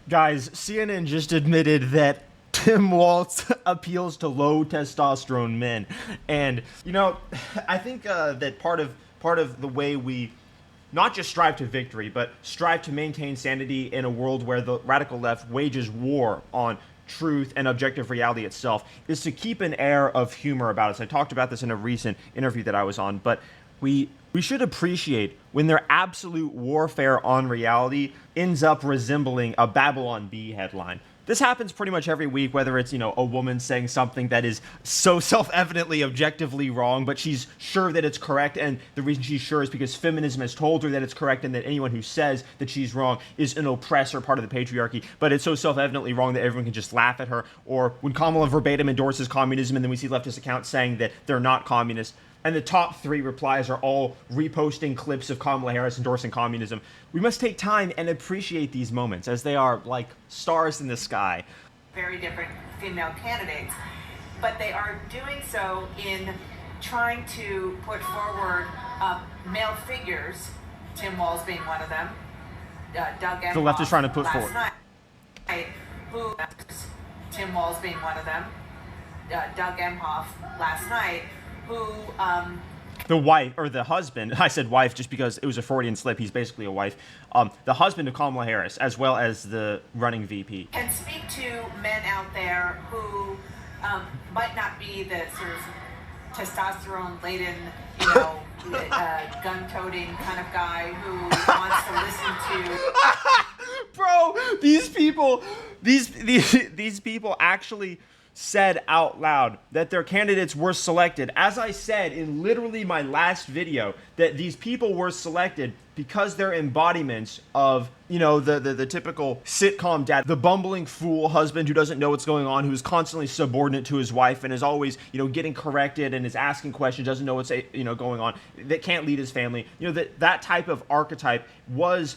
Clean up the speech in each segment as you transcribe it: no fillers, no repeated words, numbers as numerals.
Guys, CNN just admitted that Tim Walz appeals to low testosterone men, and I think that part of the way we not just strive to victory, but strive to maintain sanity in a world where the radical left wages war on truth and objective reality itself is to keep an air of humor about us. I talked about this in a recent interview that I was on, but we should appreciate when their absolute warfare on reality ends up resembling a Babylon Bee headline. This happens pretty much every week, whether it's, a woman saying something that is so self-evidently objectively wrong, but she's sure that it's correct, and the reason she's sure is because feminism has told her that it's correct, and that anyone who says that she's wrong is an oppressor, part of the patriarchy, but it's so self-evidently wrong that everyone can just laugh at her. Or when Kamala verbatim endorses communism, and then we see leftist accounts saying that they're not communist, and the top 3 replies are all reposting clips of Kamala Harris endorsing communism. We must take time and appreciate these moments as they are like stars in the sky. Very different female candidates, but they are doing so in trying to put forward male figures, Tim Walz being one of them, Doug Emhoff. The left is trying to put forward. Tim Walz being one of them, Doug Emhoff last night, who the wife, or the husband, I said wife just because it was a Freudian slip, he's basically a wife, the husband of Kamala Harris, as well as the running VP. Can speak to men out there who might not be the sort of testosterone-laden, gun-toting kind of guy who wants to listen to... Bro, these people actually said out loud that their candidates were selected. As I said in literally my last video, that these people were selected because they're embodiments of, the typical sitcom dad, the bumbling fool husband who doesn't know what's going on, who's constantly subordinate to his wife and is always, getting corrected and is asking questions, doesn't know what's, going on, that can't lead his family. That type of archetype was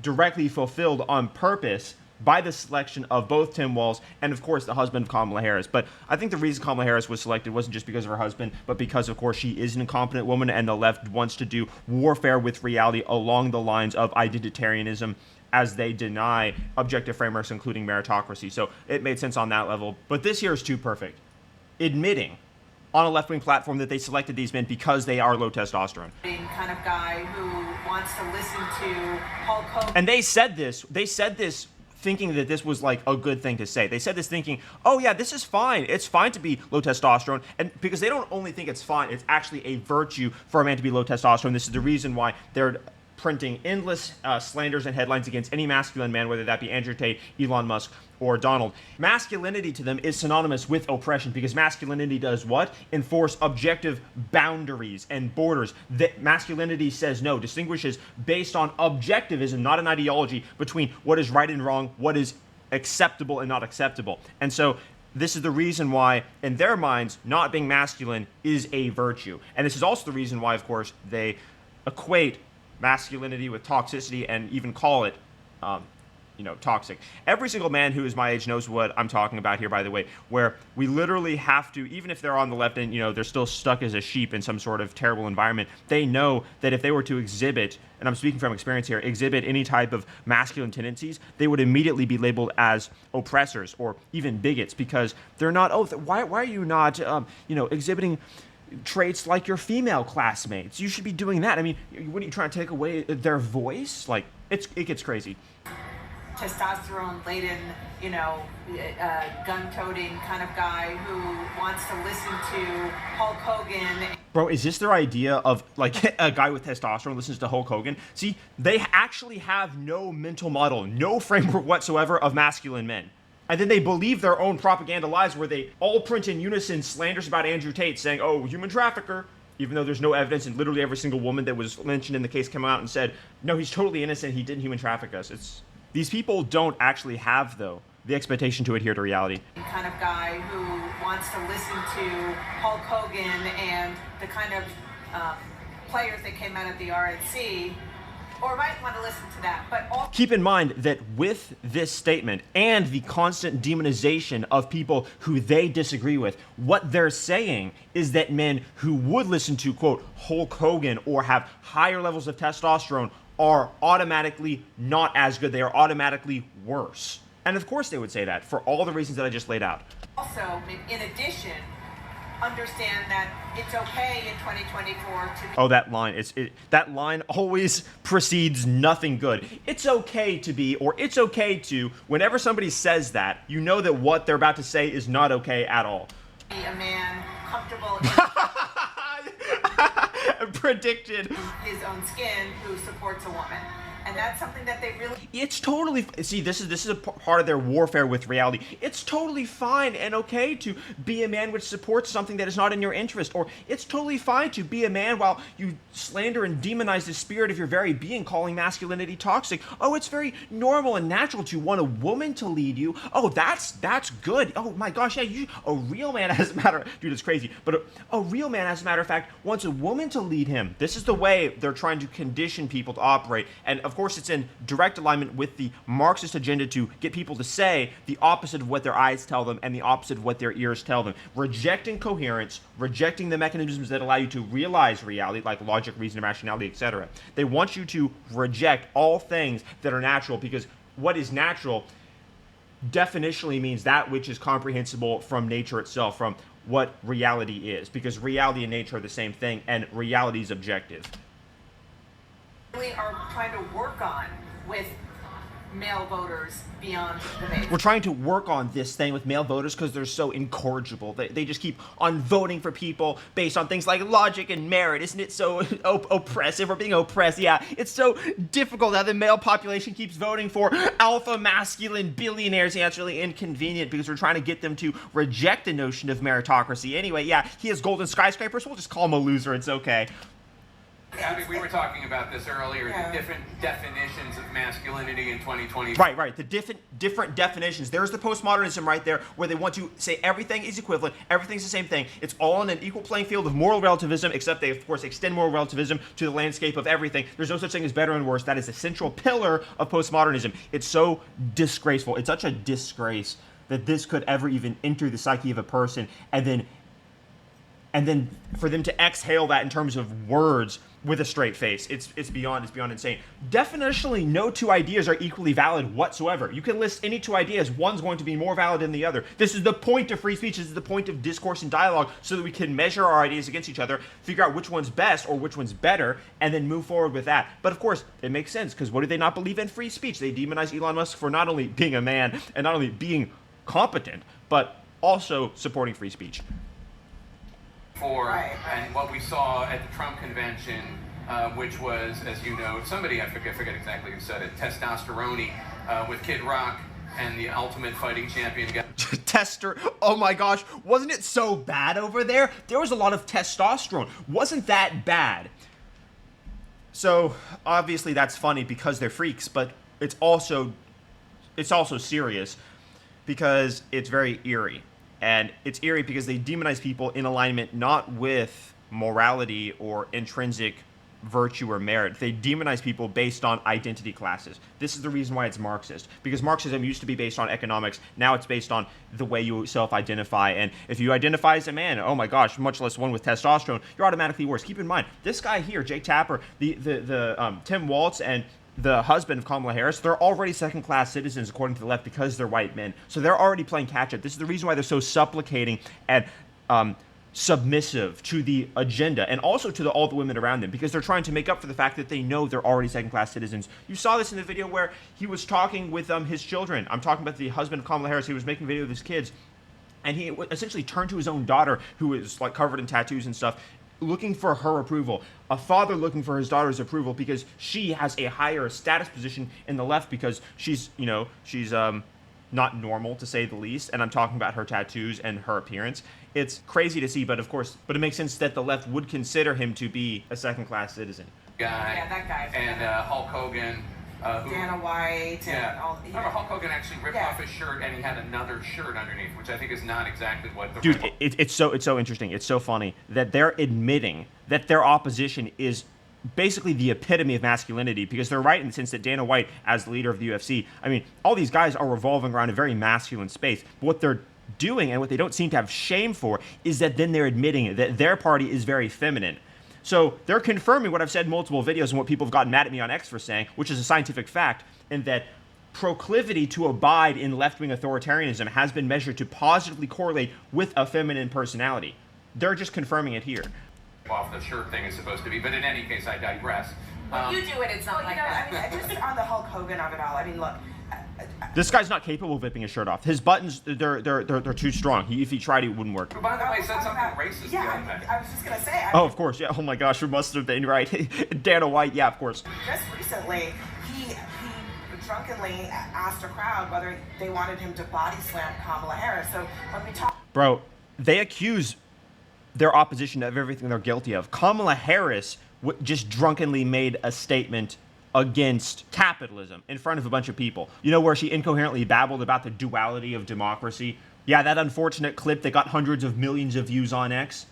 directly fulfilled on purpose by the selection of both Tim Walz and, of course, the husband of Kamala Harris. But I think the reason Kamala Harris was selected wasn't just because of her husband, but because, of course, she is an incompetent woman, and the left wants to do warfare with reality along the lines of identitarianism as they deny objective frameworks, including meritocracy. So it made sense on that level. But this here is too perfect. Admitting on a left-wing platform that they selected these men because they are low testosterone. Kind of guy who wants to listen to Hulk Hogan. And they said this thinking that this was like a good thing to say. They said this thinking, oh yeah, this is fine. It's fine to be low testosterone. And because they don't only think it's fine, it's actually a virtue for a man to be low testosterone. This is the reason why they're printing endless slanders and headlines against any masculine man, whether that be Andrew Tate, Elon Musk, or Donald. Masculinity to them is synonymous with oppression, because masculinity does what? Enforce objective boundaries and borders. That masculinity says no, distinguishes based on objectivism, not an ideology, between what is right and wrong, what is acceptable and not acceptable. And so this is the reason why, in their minds, not being masculine is a virtue. And this is also the reason why, of course, they equate masculinity with toxicity and even call it toxic. Every single man who is my age knows what I'm talking about here, by the way, where we literally have to, even if they're on the left and they're still stuck as a sheep in some sort of terrible environment, they know that if they were to exhibit, and I'm speaking from experience here, exhibit any type of masculine tendencies, they would immediately be labeled as oppressors or even bigots, because they're not, why are you not exhibiting traits like your female classmates? You should be doing that. I mean, what are you trying to take away their voice? Like, it gets crazy. Testosterone-laden, gun-toting kind of guy who wants to listen to Hulk Hogan. Bro, is this their idea of, like, a guy with testosterone listens to Hulk Hogan? See, they actually have no mental model, no framework whatsoever of masculine men. And then they believe their own propaganda lies, where they all print in unison slanders about Andrew Tate, saying, oh, human trafficker, even though there's no evidence, and literally every single woman that was mentioned in the case came out and said, no, he's totally innocent, he didn't human traffic us. These people don't actually have, though, the expectation to adhere to reality. Kind of guy who wants to listen to Hulk Hogan and the kind of players that came out of the RNC, or might want to listen to that. But keep in mind that with this statement and the constant demonization of people who they disagree with, what they're saying is that men who would listen to, quote, Hulk Hogan or have higher levels of testosterone are automatically not as good. They are automatically worse. And of course they would say that for all the reasons that I just laid out. Also, in addition, understand that it's okay in 2024 to be. Oh, that line. That line always precedes nothing good. It's okay to be, or it's okay to, whenever somebody says that, you know that what they're about to say is not okay at all. Be a man comfortable in Predicted. his own skin who supports a woman. And that's something that they really. It's totally, see, this is a part of their warfare with reality. It's totally fine and okay to be a man which supports something that is not in your interest, or it's totally fine to be a man while you slander and demonize the spirit of your very being, calling masculinity toxic. Oh, it's very normal and natural to want a woman to lead you. Oh, that's good. Oh my gosh, yeah, a real man, as a matter, dude, it's crazy, but a real man, as a matter of fact, wants a woman to lead him. This is the way they're trying to condition people to operate, and of course it's in direct alignment with the Marxist agenda to get people to say the opposite of what their eyes tell them and the opposite of what their ears tell them. Rejecting coherence, rejecting the mechanisms that allow you to realize reality, like logic, reason, rationality, etc. They want you to reject all things that are natural, because what is natural definitionally means that which is comprehensible from nature itself, from what reality is, because reality and nature are the same thing, and reality is objective. We are trying to work on with male voters beyond the base. We're trying to work on this thing with male voters because they're so incorrigible. They just keep on voting for people based on things like logic and merit. Isn't it so oppressive? We're being oppressed. Yeah, it's so difficult how the male population keeps voting for alpha masculine billionaires. Yeah, it's really inconvenient because we're trying to get them to reject the notion of meritocracy. Anyway, yeah, he has golden skyscrapers. We'll just call him a loser. It's okay. I mean, we were talking about this earlier, the different definitions of masculinity in 2020. Right. The different definitions. There's the postmodernism right there, where they want to say everything is equivalent, everything's the same thing. It's all on an equal playing field of moral relativism, except they, of course, extend moral relativism to the landscape of everything. There's no such thing as better and worse. That is the central pillar of postmodernism. It's so disgraceful. It's such a disgrace that this could ever even enter the psyche of a person, and then for them to exhale that in terms of words with a straight face. It's beyond insane. Definitionally, no two ideas are equally valid whatsoever. You can list any two ideas. One's going to be more valid than the other. This is the point of free speech. This is the point of discourse and dialogue, so that we can measure our ideas against each other, figure out which one's best or which one's better, and then move forward with that. But of course, it makes sense, because what do they not believe in? Free speech. They demonize Elon Musk for not only being a man and not only being competent, but also supporting free speech. And what we saw at the Trump convention, which was, as you know, somebody, I forget exactly who said it, Testosterone, with Kid Rock and the Ultimate Fighting Champion guy. Oh my gosh, wasn't it so bad over there? There was a lot of testosterone. Wasn't that bad? So obviously that's funny because they're freaks, but it's also serious because it's very eerie. And it's eerie because they demonize people in alignment not with morality or intrinsic virtue or merit. They demonize people based on identity classes. This is the reason why it's Marxist. Because Marxism used to be based on economics. Now it's based on the way you self-identify. And if you identify as a man, oh my gosh, much less one with testosterone, you're automatically worse. Keep in mind, this guy here, Jake Tapper, Tim Walz, and the husband of Kamala Harris, they're already second-class citizens according to the left because they're white men. So they're already playing catch-up. This is the reason why they're so supplicating and submissive to the agenda, and also to all the women around them, because they're trying to make up for the fact that they know they're already second-class citizens. You saw this in the video where he was talking with his children. I'm talking about the husband of Kamala Harris. He was making a video with his kids, and he essentially turned to his own daughter, who is like covered in tattoos and stuff, looking for her approval. A father looking for his daughter's approval because she has a higher status position in the left, because she's not normal, to say the least. And I'm talking about her tattoos and her appearance. It's crazy to see, but it makes sense that the left would consider him to be a second-class citizen. Yeah, that guy. And Hulk Hogan. Dana White. Yeah. Remember, Hulk Hogan actually ripped off his shirt, and he had another shirt underneath, which I think is not exactly what the... Dude, it's so interesting. It's so funny that they're admitting that their opposition is basically the epitome of masculinity, because they're right in the sense that Dana White, as the leader of the UFC, I mean, all these guys are revolving around a very masculine space. But what they're doing, and what they don't seem to have shame for, is that then they're admitting that their party is very feminine. So they're confirming what I've said in multiple videos and what people have gotten mad at me on X for saying, which is a scientific fact, and that proclivity to abide in left-wing authoritarianism has been measured to positively correlate with a feminine personality. They're just confirming it here. Off the shirt thing is supposed to be, but in any case, I digress. Well, you do it, it's not like that. I mean, just on the Hulk Hogan of it all, I mean, look. This guy's not capable of ripping his shirt off. His buttons, they're too strong. If he tried, it wouldn't work. Who, by the way, said something racist the other day. I was just going to say. Oh, of course, yeah. Oh my gosh, we must have been right. Dana White, yeah, of course. Just recently, he drunkenly asked a crowd whether they wanted him to body slam Kamala Harris. So when we talk... Bro, they accuse their opposition of everything they're guilty of. Kamala Harris just drunkenly made a statement against capitalism in front of a bunch of people. You know, where she incoherently babbled about the duality of democracy? Yeah, that unfortunate clip that got hundreds of millions of views on X.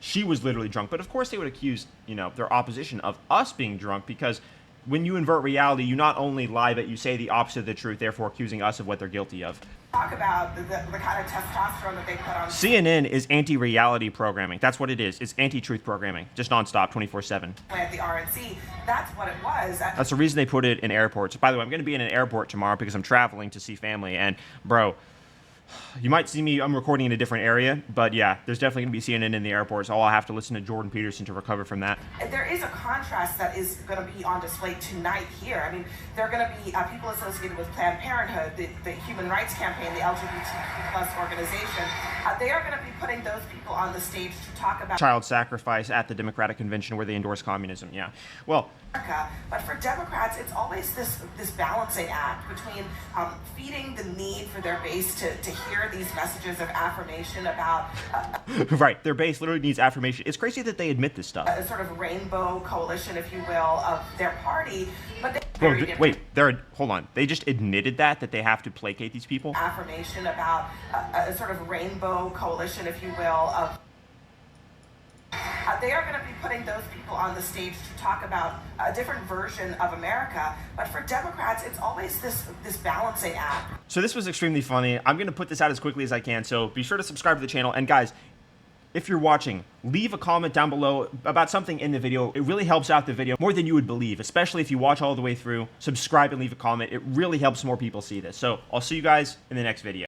She was literally drunk. But of course they would accuse, you know, their opposition of us being drunk, because when you invert reality, you not only lie, but you say the opposite of the truth, therefore accusing us of what they're guilty of. Talk about the kind of testosterone that they put on... CNN is anti-reality programming. That's what it is. It's anti-truth programming. Just nonstop, 24/7. At the RNC, that's what it was. That's the reason they put it in airports. By the way, I'm going to be in an airport tomorrow because I'm traveling to see family. And, bro, you might see me, I'm recording in a different area. But, yeah, there's definitely going to be CNN in the airports. I'll have to listen to Jordan Peterson to recover from that. There is a contrast that is going to be on display tonight here. I mean, there are going to be people associated with Planned Parenthood, the Human Rights Campaign, the LGBTQ plus organization. They are going to be putting those people on the stage to talk about child sacrifice at the Democratic Convention where they endorse communism. Yeah. Well, America. But for Democrats, it's always this balancing act between feeding the need for their base to hear these messages of affirmation about... right, their base literally needs affirmation. It's crazy that they admit this stuff. A sort of rainbow coalition, if you will, of their party. But Hold on. They just admitted that they have to placate these people? Affirmation about a sort of rainbow coalition, if you will, of... they are going to be putting those people on the stage to talk about a different version of America. But for Democrats, it's always this balancing act. So this was extremely funny. I'm going to put this out as quickly as I can. So be sure to subscribe to the channel. And guys, if you're watching, leave a comment down below about something in the video. It really helps out the video more than you would believe, especially if you watch all the way through. Subscribe and leave a comment. It really helps more people see this. So I'll see you guys in the next video.